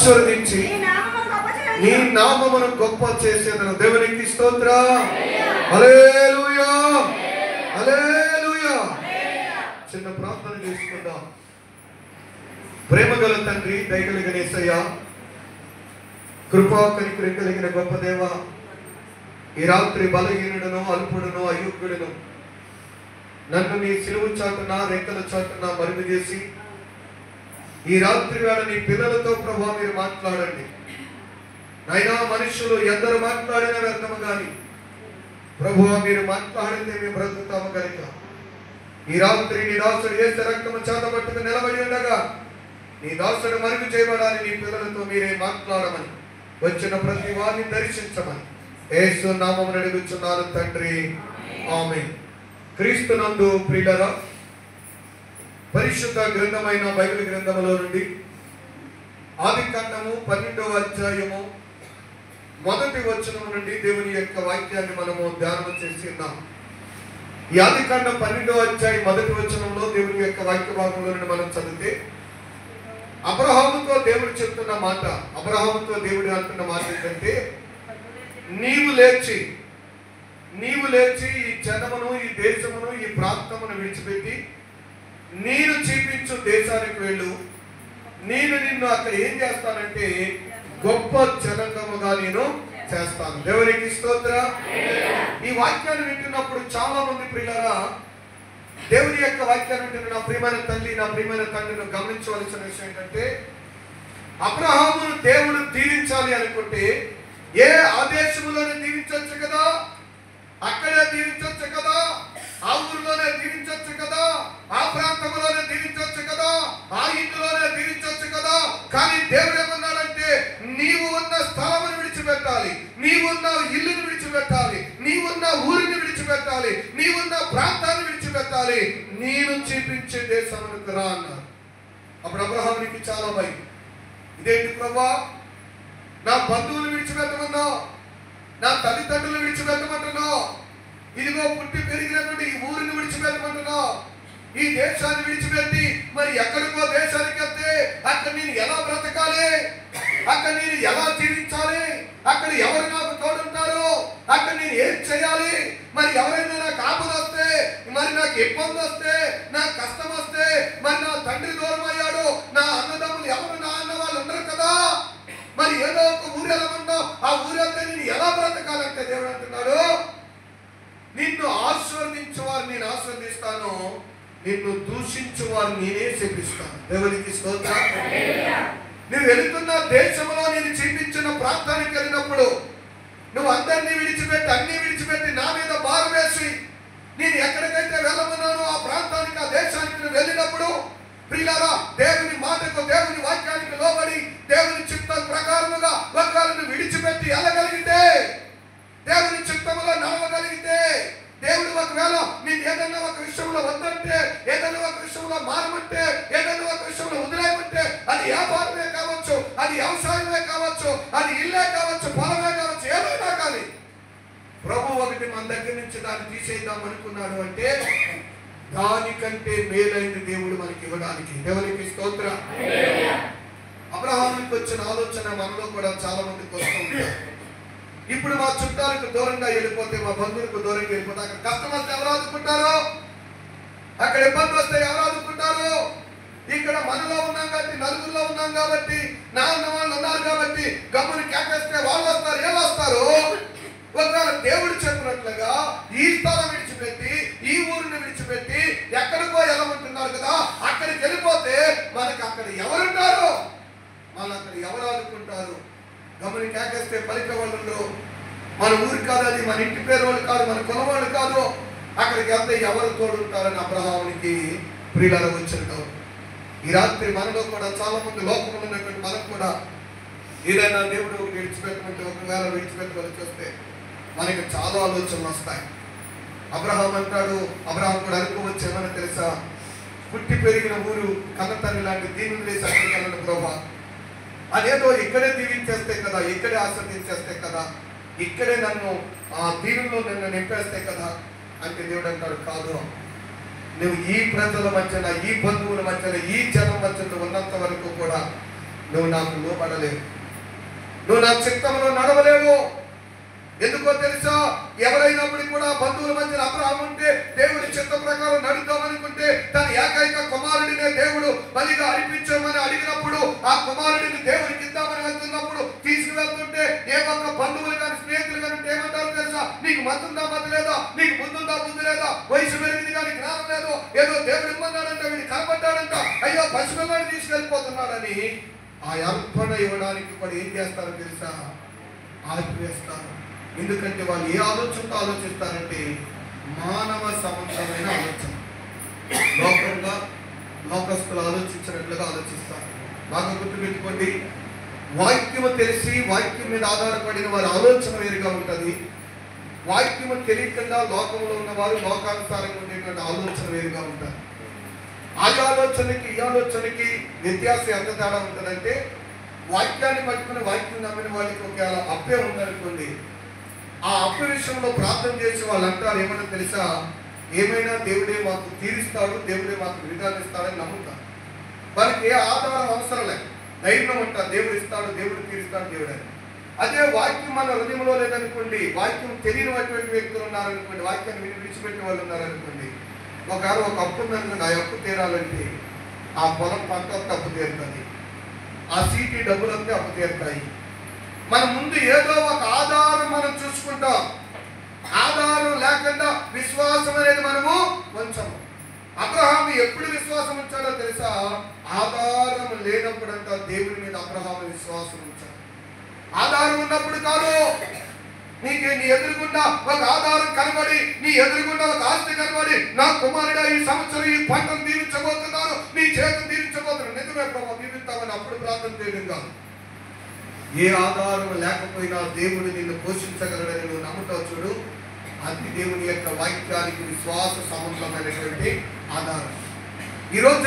ఆశీర్వదించి నీ నామమును గొప్ప చేసేదను. దేవునికి స్తోత్రం. హల్లెలూయా, హల్లెలూయా. చిన్న ప్రార్థన చేసుకుందాం. ప్రేమగల తండ్రి, దయగలిగిన యేసయ్యా, కృపా కనికరం కలిగిన గొప్ప దేవ, ఈ రాత్రి బలహీనుడను, అల్పుడను, అయోగ్యుడను నన్ను నీ సిలువ చాటున, రెక్కల చాటున మరుగు చేసి ఈ రాత్రి వేళ నీ పిల్లలతో ప్రభా మీరు మాట్లాడండి. నైనా మనుషులు ఎందరు మాట్లాడిన వ్యర్థము కానీ ప్రభువా మీరు మాట్లాడితే మేము బ్రతుకుతాము కనుక ఈ రాత్రి నీ దాసుడు యేసు రక్తము చేతబట్టుకు నిలబడి ఉండగా నీ దాసుడు మరుగు చేయబడాలి. నీ పిల్లలతో మీరే మాట్లాడమని, వచ్చిన ప్రతి వారిని దర్శించమని యేసు నామమున అడుగుచున్నాను తండ్రి, ఆమేన్. క్రీస్తునందు ప్రియులారా, పరిశుద్ధ గ్రంథమైన బైబిల్ గ్రంథములో నుండి ఆదికాండము 12వ అధ్యాయము 1వ వచనం నుండి దేవుని యొక్క వాక్యాన్ని మనము ధ్యానం చేసి ఉన్నాం. ఈ ఆదికాండం 12వ అధ్యాయం 1వ వచనంలో దేవుని యొక్క వాక్య భాగంలో నుండి మనం చదివితే అబ్రహాముతో దేవుడు చెప్తున్న మాట, అబ్రహాముతో దేవుడు అంటున్న మాట ఏంటంటే, నీవు లేచి ఈ జనమును, ఈ దేశమును, ఈ ప్రాంతమును విడిచిపెట్టి నేను చూపించు దేశానికి వెళ్ళు. నేను నిన్ను అక్కడ ఏం చేస్తానంటే గొప్ప జనాంగముగా నేను చేస్తాను. దేవునికి స్తోత్రం. ఈ వాక్యాన్ని వింటున్నప్పుడు చాలా మంది ప్రియులారా, దేవుని యొక్క వాక్యాన్ని వింటున్న నా ప్రియమైన తల్లి, నా ప్రియమైన తండ్రిని గమనించవలసిన విషయం ఏంటంటే, అబ్రహామును దేవుడు దీవించాలి అనుకుంటే ఏ ఆదేశములోనే దీవించవచ్చు కదా, అక్కడే దీవించవచ్చు కదా, ఆ ఊరిలోనే దీవించవచ్చు కదా, ఆ ప్రాంతంలోనే దీవించవచ్చు కదా, ఆ ఇంటిలోనే దీవించవచ్చు కదా. కానీ దేవుడు ఏమన్నాడంటే, నీవు ఉన్న స్థలమును విడిచిపెట్టాలి, నీవున్న ఇల్లును విడిచిపెట్టాలి, నీవున్న ఊరిని విడిచిపెట్టాలి, నీవున్న ప్రాంతాన్ని విడిచిపెట్టాలి, నేను చూపించే దేశానికి రా అన్నారు. అప్పుడు అబ్రహామునికి చాలా భయం. ఇదేంటి ప్రభా, నా బంధువులు విడిచిపెట్టమన్నావు, నా తల్లిదండ్రులు విడిచిపెట్టమంటున్నావు, ఇదిగో పుట్టి పెరిగినటువంటి ఈ ఊరిని విడిచిపెట్టమంటున్నావు, ఈ దేశాన్ని విడిచిపెట్టి మరి ఎక్కడికో దేశానికి వెళ్తే అక్కడ నేను ఎలా బ్రతకాలి, అక్కడ నేను ఎలా జీవించాలి, అక్కడ ఎవరు నాకు తోడుంటారు, అక్కడ నేను ఏం చేయాలి, మరి ఎవరైనా నాకు ఆపద వస్తే, మరి నాకు ఇబ్బంది వస్తే, నాకు కష్టం వస్తే, మరి నా తండ్రి దూరం అయ్యాడు, నా అన్నదమ్ములు ఎవరు నా అన్న వాళ్ళు ఉండరు కదా, మరి ఏదో ఒక ఊరు ఎలా ఉన్నావు, ఆ ఊరంతా నేను ఎలా బ్రతకాలంటే దేవుడు అంటున్నాడు, నిన్ను ఆశీర్వదించు వారు నేను ఆశీర్వదిస్తాను, నిన్ను దూషించు వారు నేనే శపిస్తాను. దేవునికి స్తోత్రం. నువ్వు వెళుతున్న దేశంలో నేను చూపించిన ప్రాంతానికి వెళ్ళినప్పుడు నువ్వు అందరినీ విడిచిపెట్టి, అన్ని విడిచిపెట్టి నా మీద భారం వేసి నేను ఎక్కడికైతే వెళ్ళమన్నానో ఆ ప్రాంతానికి, ఆ దేశానికి నువ్వు వెళ్ళినప్పుడు ప్రియులారా, దేవుని మాటకు, దేవుని వాక్యానికి లోబడి దేవుని చిత్తం ప్రకారముగా ఒకవేళ విడిచిపెట్టి వెళ్ళగలిగితే, దేవుని చిత్తములో నడవగలిగితే, దేవుడు ఒకవేళ నేను ఏదన్నా ఒక విషయంలో వద్దంటే, ఏదన్నా ఒక విషయంలో మారమంటే, ఏదన్నా ఒక విషయంలో వదిలేయమంటే, అది వ్యాపారమే కావచ్చు, అది వ్యవసాయమే కావచ్చు, అది ఇల్లే కావచ్చు, పొలమే కావచ్చు, ఏదైనా కానీ ప్రభు ఒకటి మన దగ్గర నుంచి దాన్ని తీసేద్దాం అనుకున్నాడు అంటే దానికంటే మేలైన దేవుడు మనకి ఇవ్వడానికి. దేవునికి స్తోత్రం. అబ్రహాముకి వచ్చిన ఆలోచన మనలో కూడా చాలా మందికి వస్తూ ఉంటారు. ఇప్పుడు మా చుట్టాలకు దూరంగా వెళ్ళిపోతే, మా బంధువులకు దూరంగా వెళ్ళిపోతే అక్కడ కష్టం వస్తే ఎవరు ఆదుకుంటారు, అక్కడ ఇబ్బంది వస్తే ఎవరు ఆదుకుంటారు, ఇక్కడ మనలో ఉన్నాం కాబట్టి, నలుగురిలో ఉన్నాం కాబట్టి, నా అన్న వాళ్ళు ఉన్నారు కాబట్టి గమ్ముని కేకేస్తే వాళ్ళు వస్తారు, ఏళ్ళు వస్తారు. ఒకవేళ దేవుడు చెప్పినట్లుగా ఈ స్థలం విడిచిపెట్టి, ఈ ఊరిని విడిచిపెట్టి ఎక్కడికో వెళ్ళమంటున్నారు కదా, అక్కడికి వెళ్ళిపోతే మనకి అక్కడ ఎవరుంటారు, వాళ్ళు అక్కడ ఎవరు ఆదుకుంటారు. గమని కేకేస్తే పలికే వాళ్ళు మన ఊరి కాదు, అది మన ఇంటి పేరు వాళ్ళు కాదు, మన కులం వాళ్ళు కాదు, అక్కడికి వెళ్తే ఎవరు తోడుంటారని అబ్రహామునికి ప్రియులారా వచ్చిన ఈ రాత్రి మనలో కూడా చాలా మంది లోకంలో ఉన్నటువంటి మనకు కూడా ఏదైనా దేవుడు ఒకటి విడిచిపెట్టమంటే, ఒకవేళ విడిచిపెట్టవలసి వస్తే మనకి చాలా ఆలోచనలు వస్తాయి. అబ్రహాం అంటాడు, అబ్రహాం కూడా అనుకోవచ్చు ఏమన్నా తెలుసా, పుట్టి పెరిగిన ఊరు కన్న తల్లి లాంటి దీనులు వేసి అక్కడికి ప్రభా, అదేదో ఇక్కడే దీవించేస్తే కదా, ఇక్కడే ఆశ్రదించేస్తే కదా, ఇక్కడే నన్ను ఆ దీనుల్లో నన్ను నింపేస్తే కదా అంటే దేవుడు అంటాడు, కాదు, నువ్వు ఈ ప్రజల మధ్యన, ఈ బంధువుల మధ్యన, ఈ జనం మధ్యలో ఉన్నంత వరకు కూడా నువ్వు నాకు లోబడలేవు, నువ్వు నా చిత్తంలో నడవలేవు. ఎందుకో తెలుసా? ఎవరైనప్పటికీ కూడా బంధువుల మధ్య అబ్రహాము ఉంటే దేవుడి చిత్త ప్రకారం నడుద్దామనుకుంటే తన ఏకైక కుమారుడినే దేవుడు బలిగా అర్పించమని అడిగినప్పుడు ఆ కుమారుడిని దేవుడికి ఇద్దామని వెళ్తున్నప్పుడు తీసుకువెళ్తుంటే ఏ ఒక్క బంధువులు కానీ స్నేహితులు కానీ ఏమంటారు తెలుసా? నీకు మతుందా మత లేదా, నీకు బుద్ధుందా బుద్ధి లేదా, వయసు పెరిగింది కానీ జ్ఞానం లేదు, ఏదో దేవుడు ఇమ్మన్నాడంట, వీడిని కనబడ్డాడంట, అయ్యో పసిపిల్లాన్ని తీసుకెళ్ళిపోతున్నాడని ఆ అర్పణ ఇవ్వడానికి కూడా ఏం చేస్తారో తెలుసా? ఆపివేస్తారు. ఎందుకంటే వాళ్ళు ఏ ఆలోచనతో ఆలోచిస్తారంటే మానవ సంబంధమైన ఆలోచన, లోకంగా లోకస్తులు ఆలోచించినట్లుగా ఆలోచిస్తారు. బాగా గుర్తుపెట్టుకోండి, వాక్యము తెలిసి వాక్యం మీద ఆధారపడిన వారి ఆలోచన వేరుగా ఉంటుంది. వాక్యము తెలియకుండా లోకంలో ఉన్న వారు లోకానుసారంగా ఉండేటువంటి ఆలోచన వేరుగా ఉంటారు. ఆ ఆలోచనకి ఈ ఆలోచనకి వ్యత్యాసం ఎంత తేడా ఉంటుందంటే, వాక్యాన్ని పట్టుకుని వాక్యం నమ్మిన వాళ్ళకి ఒక అప్పే ఉందనుకోండి, ఆ అప్పు విషయంలో ప్రార్థన చేసి వాళ్ళు అంటారు ఏమన్నా తెలుసా? ఏమైనా దేవుడే మాకు తీరుస్తాడు, దేవుడే మాకు విధానం ఇస్తాడని నమ్ముతారు. వారికి ఏ ఆధారం అవసరం లేదు, ధైర్యం ఉంటారు, దేవుడు ఇస్తాడు, దేవుడు తీరుస్తాడు దేవుడు అని. అదే వాక్యం మన హృదయంలో లేదనుకోండి, వాక్యం తెలియనటువంటి వ్యక్తులు ఉన్నారనుకోండి, వాక్యాన్ని విడిచిపెట్టిన వాళ్ళు ఉన్నారనుకోండి, ఒకవేళ ఒక అప్పు ఉందనుకోండి, ఆ అప్పు తీరాలంటే ఆ పొలం పంట అప్పు తీరుతుంది, ఆ సీటీ డబ్బులు అంతా అప్పు తీరుతాయి. మన ముందు ఏదో ఒక ఆధారం మనం చూసుకుంటాం. ఆధారం లేకుండా విశ్వాసం అనేది మనము ఉంచము. అబ్రహాము ఎప్పుడు విశ్వాసం ఉంచాడో తెలుసా? ఆధారం లేనప్పుడంట దేవుడి మీద అబ్రహాము విశ్వాసం ఉంచాడు. ఆధారం ఉన్నప్పుడు కాదు. నీ ఎదురుగుండా ఒక ఆధారం కనబడి, నీ ఎదురుగుండా ఒక ఆస్తి కనబడి, నా కుమారుడా ఈ సంవత్సరం ఈ పంటను దీవించబోతున్నారు, నీ చేతులు దీవించబోతున్నారు, నిజమే ప్రభావం దీవిస్తామని అప్పుడు ప్రార్థన చేయడం కాదు. ఏ ఆధారం లేకపోయినా దేవుడు నిన్ను పోషించగలడని నువ్వు నమ్ముతావు చూడు, అది దేవుని యొక్క వాక్యానికి విశ్వాస సంబంధమైనటువంటి ఆధారం. ఈరోజు